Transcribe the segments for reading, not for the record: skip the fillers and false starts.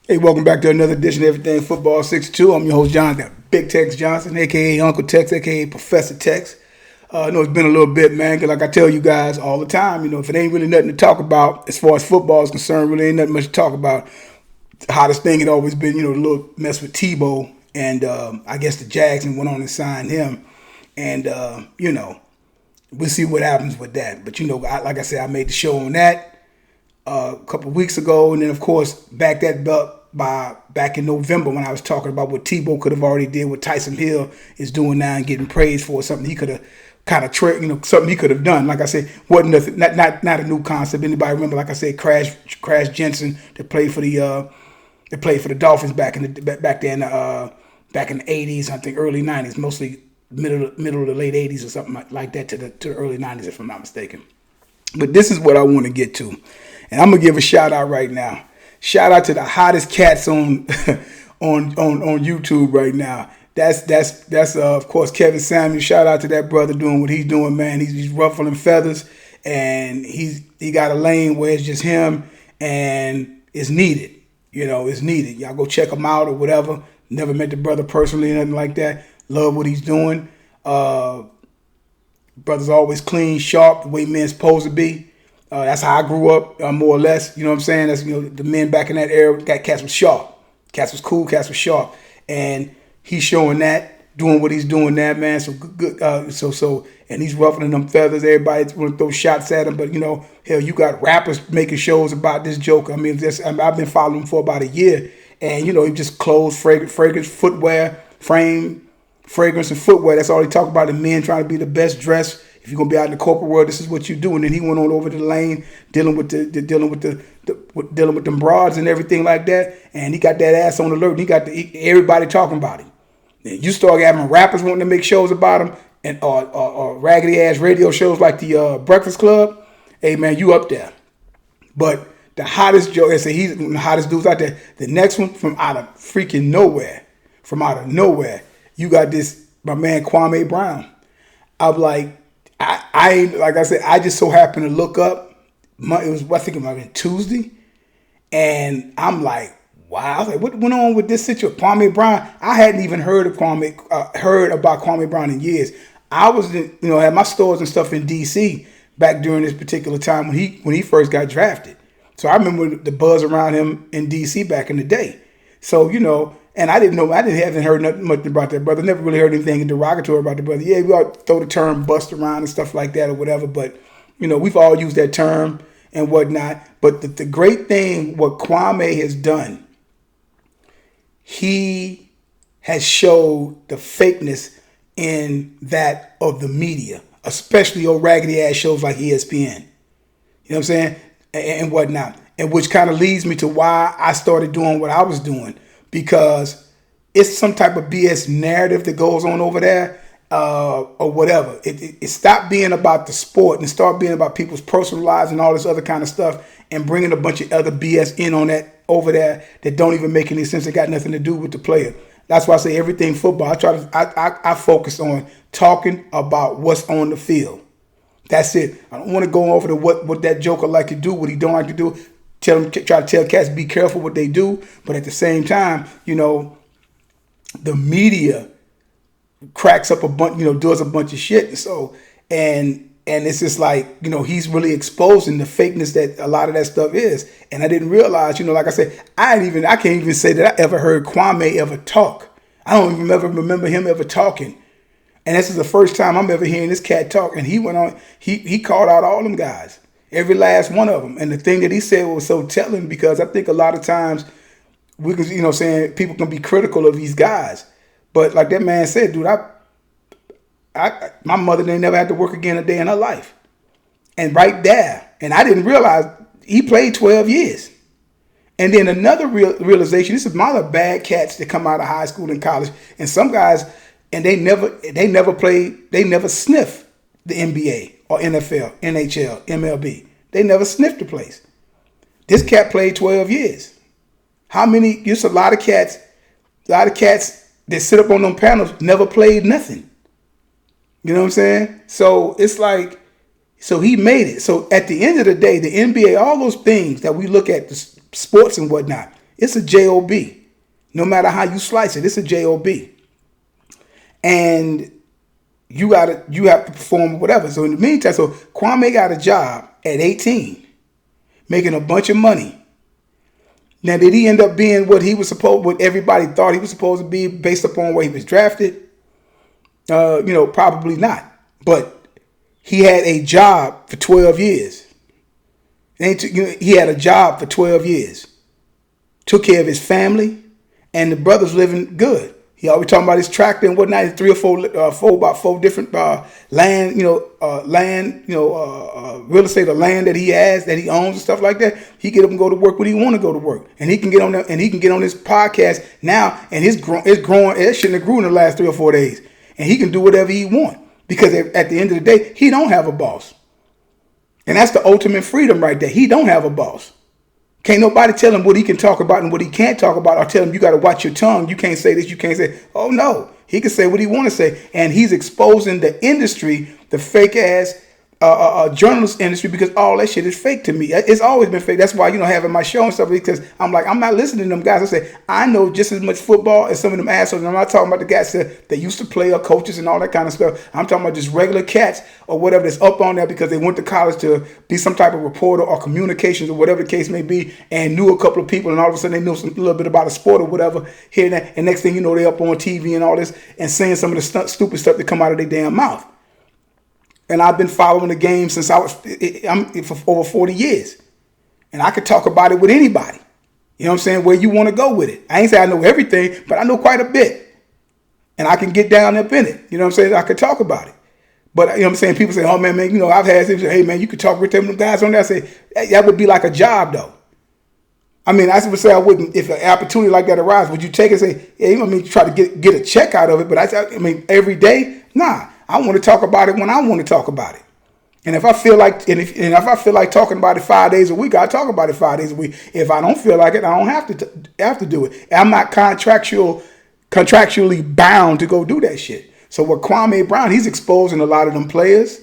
Hey, welcome back to another edition of Everything Football 62. I'm your host, Jonathan, Big Tex Johnson, a.k.a. Uncle Tex, a.k.a. Professor Tex. I know it's been a little bit, man, because like I tell you guys all the time, if it ain't really nothing to talk about as far as football is concerned, really ain't nothing much to talk about. The hottest thing had always been, the little mess with Tebow, and I guess the Jags went on and signed him. And, we'll see what happens with that. But, like I said, I made the show on that a couple of weeks ago, and then, of course, back that up back in November when I was talking about what Tebow could have already did, what Tyson Hill is doing now and getting praised for, something he could have kind of something he could have done. Like I said, wasn't nothing, not a new concept. Anybody remember? Like I said, Crash Jensen that played for the Dolphins back in the back '80s, I think early '90s, mostly middle of the late '80s or something like that to the early '90s, if I'm not mistaken. But this is what I want to get to, and I'm gonna give a shout out right now. Shout out to the hottest cats on on YouTube right now. That's of course Kevin Samuels. Shout out to that brother doing what he's doing, man. He's ruffling feathers, and he got a lane where it's just him, and it's needed. It's needed. Y'all go check him out or whatever. Never met the brother personally, nothing like that. Love what he's doing. Brother's always clean, sharp, the way men's supposed to be. That's how I grew up, more or less. You know what I'm saying? That's the men back in that era. That cats was sharp. Cats was cool. Cats was sharp, and he's showing that, doing what he's doing now, man. So good. And he's ruffling them feathers. Everybody want to throw shots at him, but hell, you got rappers making shows about this joke. I mean, I've been following him for about a year, and he just clothes, fragrance, footwear, fragrance and footwear. That's all he talk about. The men trying to be the best dressed. If you're gonna be out in the corporate world, this is what you do. And then he went on over to the lane, dealing with them broads and everything like that. And he got that ass on alert. And he got everybody talking about him. And you start having rappers wanting to make shows about him, and or raggedy ass radio shows like the Breakfast Club. Hey man, you up there? But the hottest Joe, he's the hottest dudes out there. The next one from out of freaking nowhere, you got this my man Kwame Brown. I'm like. I like I said, I just so happened to look up. I think it might have been Tuesday, and I'm like, wow. I was like, what went on with this situation? Kwame Brown. I hadn't even heard about Kwame Brown in years. I was, had my stores and stuff in D.C. back during this particular time when he first got drafted. So I remember the buzz around him in D.C. back in the day. So and I haven't heard nothing much about that brother. Never really heard anything derogatory about the brother. Yeah, we all throw the term bust around and stuff like that or whatever, but we've all used that term and whatnot. But the great thing, what Kwame has done, he has showed the fakeness in that of the media, especially old raggedy ass shows like ESPN. You know what I'm saying? And whatnot. And which kind of leads me to why I started doing what I was doing. Because it's some type of BS narrative that goes on over there or whatever. It stopped being about the sport and start being about people's personal lives and all this other kind of stuff and bringing a bunch of other BS in on that over there that don't even make any sense. That got nothing to do with the player. That's why I say everything football. I focus on talking about what's on the field. That's it. I don't want to go over to what that joker like to do, what he don't like to do. Try to tell cats be careful what they do, but at the same time, the media cracks up a bunch, does a bunch of shit. So and it's just like, he's really exposing the fakeness that a lot of that stuff is. And I didn't realize, like I said, I can't even say that I ever heard Kwame ever talk. I don't even ever remember him ever talking. And this is the first time I'm ever hearing this cat talk. And he went on, he called out all them guys. Every last one of them. And the thing that he said was so telling, because I think a lot of times we can, saying people can be critical of these guys. But like that man said, dude, my mother didn't never have to work again a day in her life. And right there, and I didn't realize he played 12 years. And then another realization, this is my other bad cats that come out of high school and college. And some guys, and they never sniff the NBA or NFL, NHL, MLB. They never sniffed the place. This cat played 12 years. How many? There's a lot of cats that sit up on them panels never played nothing. You know what I'm saying? So it's like, so he made it. So at the end of the day, the NBA, all those things that we look at, the sports and whatnot, It's a job. No matter how you slice it, it's a job. And you have to perform whatever. So in the meantime, so Kwame got a job at 18, making a bunch of money. Now, did he end up being what everybody thought he was supposed to be based upon where he was drafted? Probably not. But he had a job for 12 years. He had a job for 12 years. Took care of his family, and the brother's living good. He always talking about his tractor and whatnot. 3 or 4 different land, real estate or land that he has, that he owns and stuff like that. He get up and go to work when he want to go to work, and he can get on there, and he can get on this podcast now, and it's growing. It shouldn't have grew in the last 3 or 4 days, and he can do whatever he want because at the end of the day, he don't have a boss, and that's the ultimate freedom right there. He don't have a boss. Can't nobody tell him what he can talk about and what he can't talk about, or tell him you got to watch your tongue. You can't say this. You can't say. Oh no, he can say what he want to say, and he's exposing the industry, the fake ass journalist industry, because all that shit is fake to me. It's always been fake. That's why having my show and stuff, because I'm like, I'm not listening to them guys. I say I know just as much football as some of them assholes. And I'm not talking about the guys that used to play or coaches and all that kind of stuff. I'm talking about just regular cats or whatever that's up on there because they went to college to be some type of reporter or communications or whatever the case may be, and knew a couple of people, and all of a sudden they knew a little bit about a sport or whatever here and there. And next thing you know, they up on TV and all this and saying some of the stupid stuff that come out of their damn mouth. And I've been following the game since I'm for over 40 years. And I could talk about it with anybody. You know what I'm saying? Where you want to go with it. I ain't say I know everything, but I know quite a bit. And I can get down up in it. You know what I'm saying? I could talk about it. But you know what I'm saying? People say, oh man, I've had people say, hey man, you could talk with them guys on there. I say, that would be like a job though. I mean, I would say I wouldn't, if an opportunity like that arises, would you take it and say, yeah, you know what I mean, try to get a check out of it? But I mean, every day, nah. I want to talk about it when I want to talk about it. And if I feel like if I feel like talking about it 5 days a week, I talk about it 5 days a week. If I don't feel like it, I don't have to do it. I'm not contractually bound to go do that shit. So with Kwame Brown, he's exposing a lot of them players,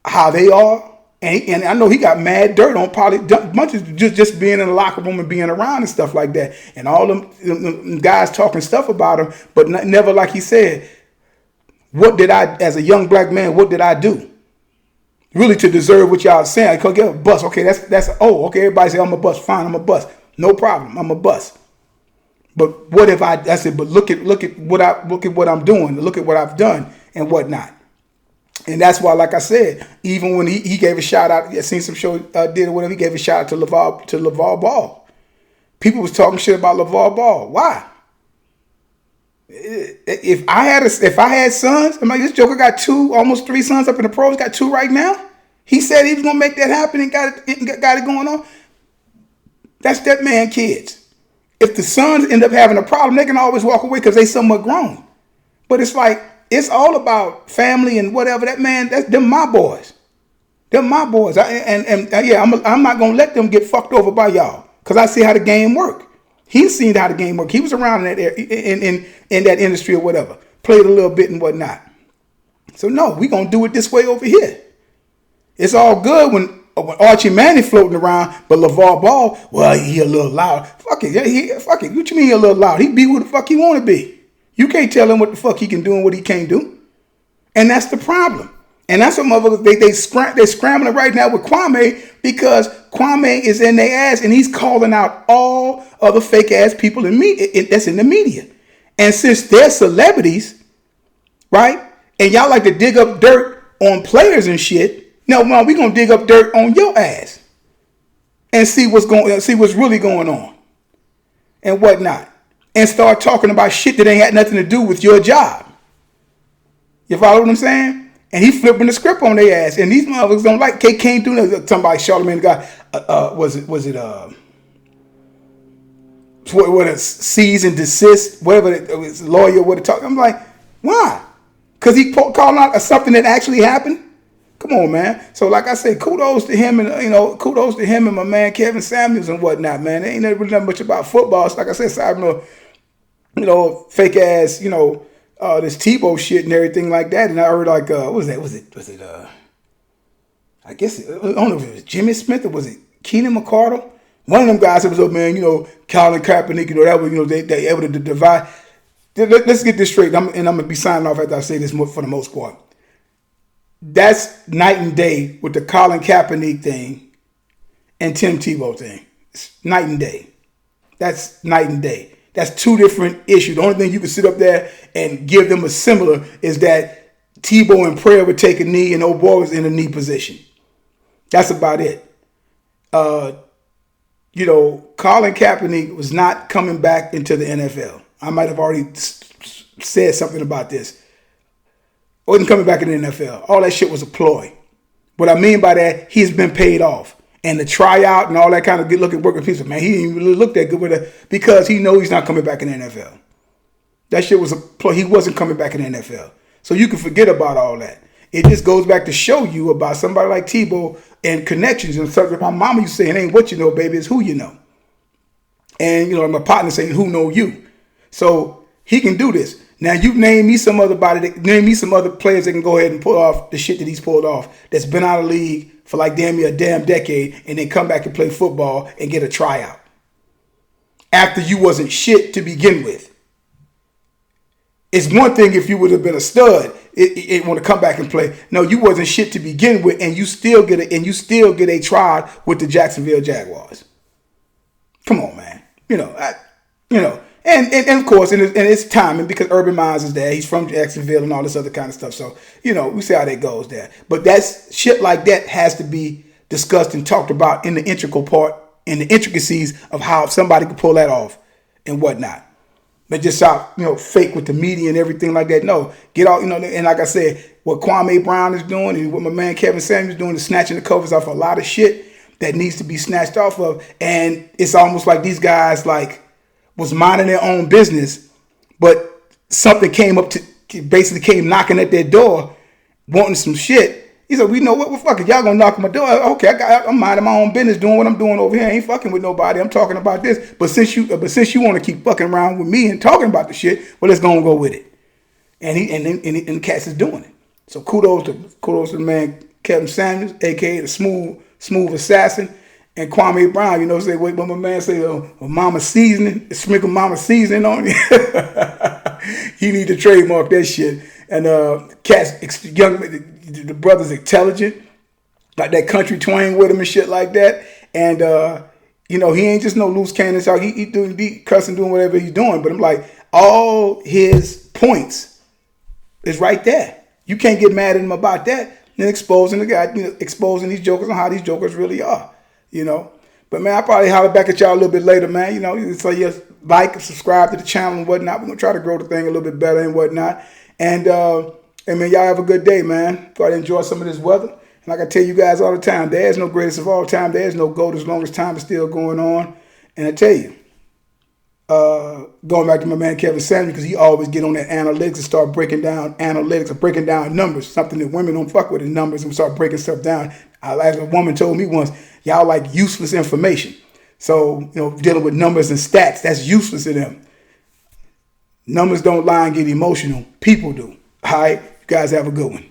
how they are. And I know he got mad dirt on probably much of just being in the locker room and being around and stuff like that. And all them guys talking stuff about him, but never, like he said, what did I, as a young black man, what did I do? Really to deserve what y'all saying? I could get a bust. Okay, that's okay, everybody say I'm a bust. Fine, I'm a bust. No problem, I'm a bust. But what if I said, but look at what I'm doing, look at what I've done and whatnot. And that's why, like I said, even when he gave a shout out, I seen some show did or whatever, he gave a shout out to LeVar Ball. People was talking shit about LeVar Ball. Why? If I had sons, I'm like, this joker got almost 3 sons up in the pros, got 2 right now. He said he was gonna make that happen and got it going on. That's that man kids. If the sons end up having a problem, they can always walk away because they somewhat grown. But it's like, it's all about family and whatever. That man, them my boys. Them my boys. I'm not gonna let them get fucked over by y'all because I see how the game work. He's seen how the game works. He was around in that in that industry or whatever. Played a little bit and whatnot. So no, we're gonna do it this way over here. It's all good when Archie Manning floating around, but LeVar Ball, well, he a little loud. Fuck it. Fuck it. What you mean he a little loud? He be who the fuck he want to be. You can't tell him what the fuck he can do and what he can't do. And that's the problem. And that's what motherfuckers, they're scrambling right now with Kwame because Kwame is in their ass and he's calling out all other fake ass people that's in the media. And since they're celebrities, right? And y'all like to dig up dirt on players and shit. No, we're going to dig up dirt on your ass and see what's really going on and whatnot. And start talking about shit that ain't had nothing to do with your job. You follow what I'm saying? And he flipping the script on their ass. And these motherfuckers don't like, can't do nothing. Somebody, Charlamagne guy, was it what a cease and desist, whatever his lawyer would have talked. I'm like, why? Because he called out something that actually happened? Come on, man. So like I said, kudos to him and my man Kevin Samuels and whatnot, man. They ain't never really done much about football. It's like I said, fake ass, this Tebow shit and everything like that. And I heard like, what was that? Was it I guess, I don't know if it was Jimmy Smith or was it Keenan McCardle? One of them guys said, "Oh man, Colin Kaepernick, that was, they able to divide." Let's get this straight, and I'm gonna be signing off after I say this for the most part. That's night and day with the Colin Kaepernick thing and Tim Tebow thing. It's night and day. That's night and day. That's two different issues. The only thing you can sit up there and give them a similar is that Tebow in prayer would take a knee and old boy was in a knee position. That's about it. Colin Kaepernick was not coming back into the NFL. I might have already said something about this. Wasn't coming back in the NFL. All that shit was a ploy. What I mean by that, he's been paid off. And the tryout and all that kind of good looking working pieces, man, he didn't even really look that good with it because he knows he's not coming back in the NFL. That shit was a ploy. He wasn't coming back in the NFL. So you can forget about all that. It just goes back to show you about somebody like Tebow and connections and something. My mama used to say, it ain't what you know, baby, it's who you know. And, my partner saying, who know you? So he can do this. Now you name me some other players that can go ahead and pull off the shit that he's pulled off that's been out of the league for like damn near a damn decade and then come back and play football and get a tryout. After you wasn't shit to begin with. It's one thing if you would have been a stud, it want to come back and play. No, you wasn't shit to begin with, and you still get a tryout with the Jacksonville Jaguars. Come on, man. And of course, and it's timing because Urban Meyers is there. He's from Jacksonville and all this other kind of stuff. So, we see how that goes there. But that's shit like that has to be discussed and talked about in the intricacies of how somebody could pull that off and whatnot. But just out, fake with the media and everything like that. No, get out, and like I said, what Kwame Brown is doing and what my man Kevin Samuels is doing is snatching the covers off a lot of shit that needs to be snatched off of. And it's almost like these guys was minding their own business, but something came knocking at their door, wanting some shit. He said, "We know what? Well, fuck it, y'all gonna knock on my door? Okay, I'm minding my own business, doing what I'm doing over here. I ain't fucking with nobody. I'm talking about this. But since you want to keep fucking around with me and talking about the shit, well, let's go with it." And the cats is doing it. So kudos to the man Kevin Samuels, aka the smooth assassin. And Kwame Brown, say, wait, when my man say, mama seasoning, sprinkle mama seasoning on you. He need to trademark that shit. And the brother's intelligent, got that country twang with him and shit like that. And, he ain't just no loose cannon. So he cussing, doing whatever he's doing. But I'm like, all his points is right there. You can't get mad at him about that. And exposing the guy, exposing these jokers and how these jokers really are. But man, I'll probably holler back at y'all a little bit later, man. So just like and subscribe to the channel and whatnot. We're gonna try to grow the thing a little bit better and whatnot. And man, y'all have a good day, man. Go ahead and enjoy some of this weather. And like I tell you guys all the time, there is no greatest of all time. There is no GOAT as long as time is still going on. And I tell you, going back to my man Kevin Samuels, because he always get on that analytics and start breaking down analytics or breaking down numbers, something that women don't fuck with in numbers, and start breaking stuff down. As a woman told me once, y'all like useless information. So, dealing with numbers and stats, that's useless to them. Numbers don't lie and get emotional. People do. All right, you guys have a good one.